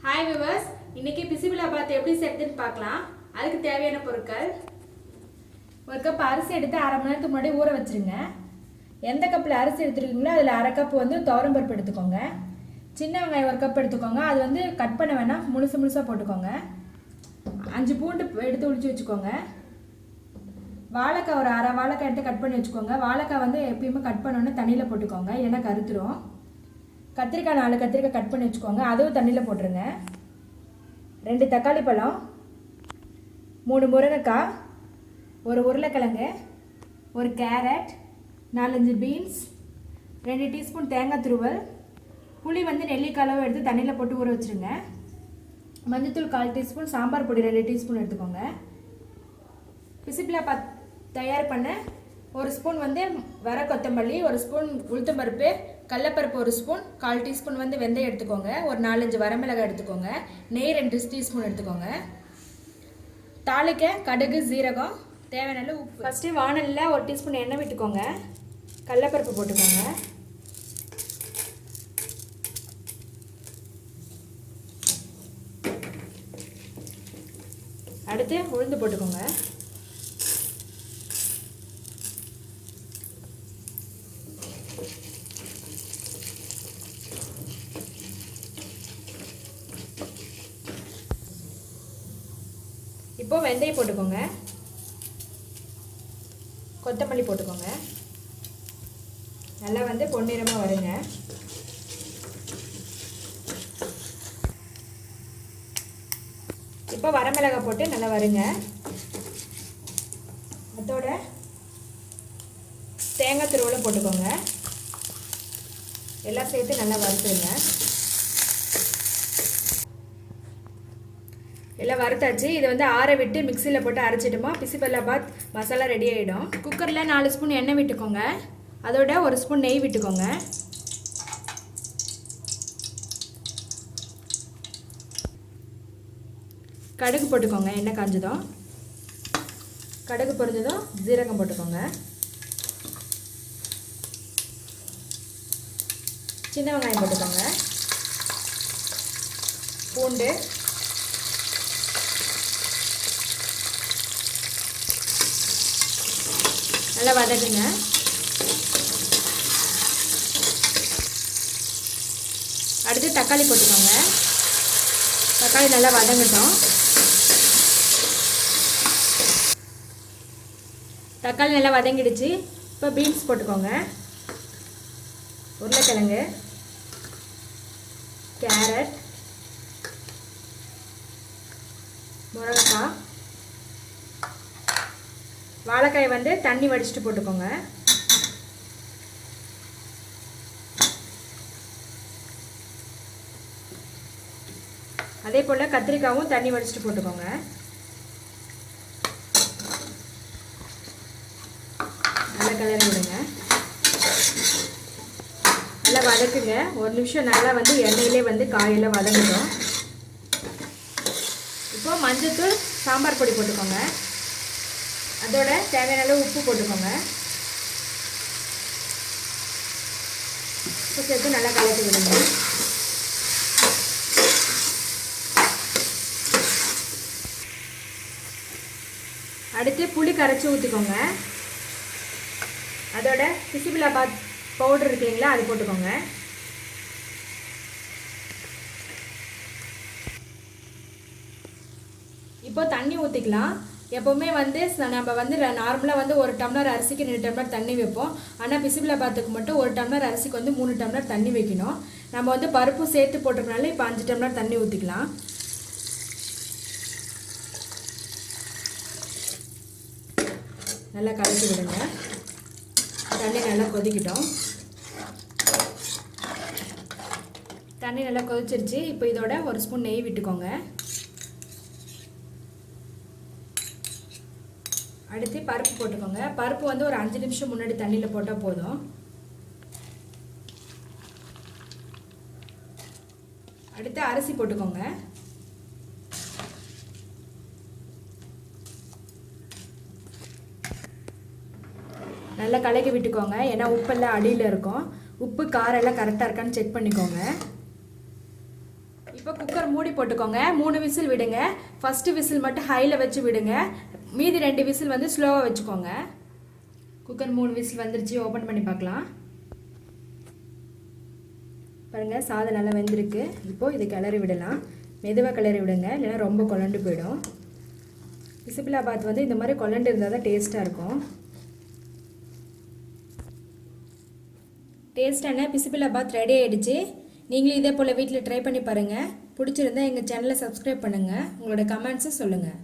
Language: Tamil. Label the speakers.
Speaker 1: ஹாய் விவர்ஸ், இன்னைக்கு பிசிபிலாபாத் எப்படி செய்யறதுன்னு பார்க்கலாம். அதுக்கு தேவையான பொருட்கள்: ஒரு கப் அரிசி எடுத்து அரை மணி நேரத்துக்கு முன்னாடி ஊற வச்சிருங்க. எந்த கப்பில் அரிசி எடுத்துருக்கீங்களோ அதில் அரை கப் துவரம்பருப்பு எடுத்துக்கோங்க. சின்ன வெங்காயம் ஒரு கப் எடுத்துக்கோங்க. அது கட் பண்ண வேணாம், முழுசாக போட்டுக்கோங்க. 5 பூண்டு எடுத்து உளிச்சு வச்சுக்கோங்க. வாழைக்காய் ஒரு அரை வாழைக்காய் எடுத்து கட் பண்ணி வச்சுக்கோங்க. வாழைக்காய் எப்பயுமே கட் பண்ணோன்னே தண்ணியில் போட்டுக்கோங்க, இல்லைன்னா கருத்துரும். கத்திரிக்காய் 4 கத்திரிக்காய் கட் பண்ணி வச்சுக்கோங்க, அதுவும் தண்ணியில் போட்டுருங்க. 2 தக்காளி பழம், 3 முருங்கைக்காய், ஒரு உருளைக்கிழங்கு, ஒரு கேரட், 4-5 பீன்ஸ், 2 டீஸ்பூன் தேங்காய் துருவல், புளி நெல்லிக்காய் அளவு எடுத்து தண்ணியில் போட்டு ஊற வச்சுருங்க. மஞ்சத்தூள் 1/4 டீஸ்பூன், சாம்பார் பொடி 2 டீஸ்பூன் எடுத்துக்கோங்க. பிசிபிலாபாத் தயார் பண்ண ஒரு ஸ்பூன் வர கொத்தமல்லி, ஒரு ஸ்பூன் உளுத்தம்பருப்பு, கடலப்பருப்பு ஒரு ஸ்பூன், 1/4 டீஸ்பூன் வெந்தயம் எடுத்துக்கோங்க. ஒரு 4-5 வரமிளகாய் எடுத்துக்கோங்க. நெய் 2 டீஸ்பூன் எடுத்துக்கோங்க. தாளிக்க கடுகு, ஜீரகம், தேவையான அளவு உப்பு. ஃபஸ்ட்டு வானலில் 1 டீஸ்பூன் எண்ணெய் விட்டுக்கோங்க. கடலப்பருப்பு போட்டுக்கோங்க. அடுத்து உளுந்து போட்டுக்கோங்க. இப்போ வெந்தயம் போட்டுக்கோங்க. கொத்தமல்லி போட்டுக்கோங்க. நல்லா பொன்னிறமாக வருங்க. இப்போ வரமிளகாய் போட்டு நல்லா வருங்க. அதோட தேங்காய் துருவலை போட்டுக்கோங்க. எல்லாம் சேர்த்து நல்லா வறுத்துருங்க. எல்லாம் வறுத்தாச்சு. இதை ஆற விட்டு மிக்சியில் போட்டு அரைச்சிட்டோமா பிசிபிலாபாத் மசாலா ரெடி ஆகிடும். குக்கரில் 4 ஸ்பூன் எண்ணெய் விட்டுக்கோங்க. அதோட 1 ஸ்பூன் நெய் விட்டுக்கோங்க. கடுகு போட்டுக்கோங்க. எண்ணெய் காஞ்சதும் கடுகு பொரிஞ்சதும் ஜீரகம் போட்டுக்கோங்க. சின்ன வெங்காயம் போட்டுக்கோங்க. பூண்டு, நல்லா வதக்குங்க. அடுத்து தக்காளி போட்டுக்கோங்க. தக்காளி நல்லா வதங்கட்டும். தக்காளி நல்லா வதங்கிடுச்சு. இப்போ பீன்ஸ் போட்டுக்கோங்க. உருளைக்கிழங்கு, கேரட், முருங்கைக்காய், வாழைக்காய் தண்ணி வடிச்சிட்டு போட்டுக்கோங்க. அதே போல் கத்திரிக்காயும் தண்ணி வடிச்சிட்டு போட்டுக்கோங்க. நல்லா கிளறி விடுங்க. நல்லா வதக்குங்க. 1 நிமிஷம் நல்லா எண்ணெயிலே காயெல்லாம் வதங்கட்டும். இப்போ மஞ்சத்தூள், சாம்பார் பொடி போட்டுக்கோங்க. அதோட தேவையான அளவு உப்பு போட்டுக்கோங்க. உப்பு சேர்த்து நல்லா கலக்கி விடுங்க. அடுத்து புளி கரைச்சி ஊற்றிக்கோங்க. அதோட பிசிபிலாபாத் பவுடர் இருக்கு இல்லைங்களா, அது போட்டுக்கோங்க. இப்போ தண்ணி ஊற்றிக்கலாம். எப்போவுமே நம்ம நார்மலாக 1 டம்ளர் அரிசிக்கு 2 டம்ளர் தண்ணி வைப்போம். ஆனால் பிசிபிலாபாத்துக்கு மட்டும் 1 டம்ளர் அரிசிக்கு 3 டம்ளர் தண்ணி வைக்கணும். நம்ம பருப்பு சேர்த்து போட்டதுனால இப்போ 5 டம்ளர் தண்ணி ஊற்றிக்கலாம். நல்லா கலக்கி விடுங்க. தண்ணி நல்லா கொதிக்கிட்டோம். தண்ணி நல்லா கொதிச்சிருச்சு. இப்போ இதோட 1 ஸ்பூன் நெய் விட்டுக்கோங்க. அடுத்து பருப்பு போட்டுக்கோங்க. பருப்பு ஒரு 5 நிமிஷம் முன்னாடி தண்ணியில் போட்டால் போதும். அடுத்து அரிசி போட்டுக்கோங்க. நல்லா கலக்கி விட்டுக்கோங்க. ஏன்னா உப்பெல்லாம் அடியில் இருக்கும். உப்பு காரம் எல்லாம் கரெக்டாக இருக்கான்னு செக் பண்ணிக்கோங்க. இப்போ குக்கர் மூடி போட்டுக்கோங்க. 3 விசில் விடுங்க. ஃபஸ்ட்டு விசில் மட்டும் ஹையில் வச்சு விடுங்க. மீதி 2 விசில் வந்து ஸ்லோவாக வச்சுக்கோங்க. குக்கர் 3 விசில் வந்துருச்சு. ஓப்பன் பண்ணி பார்க்கலாம். பாருங்கள், சாதம் நல்லா வெந்திருக்கு. இப்போது இது கிளறி விடலாம். மெதுவாக கிளறி விடுங்க, இல்லைன்னா ரொம்ப குழண்டு போயிடும். பிசிபிளாபாத் வந்து இந்த மாதிரி குழண்டு இருந்தால் தான் டேஸ்ட்டாக இருக்கும். டேஸ்டான பிசிபிளாபாத் ரெடி ஆகிடுச்சு. நீங்களும் இதே போல் வீட்டில் ட்ரை பண்ணி பாருங்கள். பிடிச்சிருந்தா எங்கள் சேனலை சப்ஸ்கிரைப் பண்ணுங்கள். உங்களோட கமெண்ட்ஸை சொல்லுங்கள்.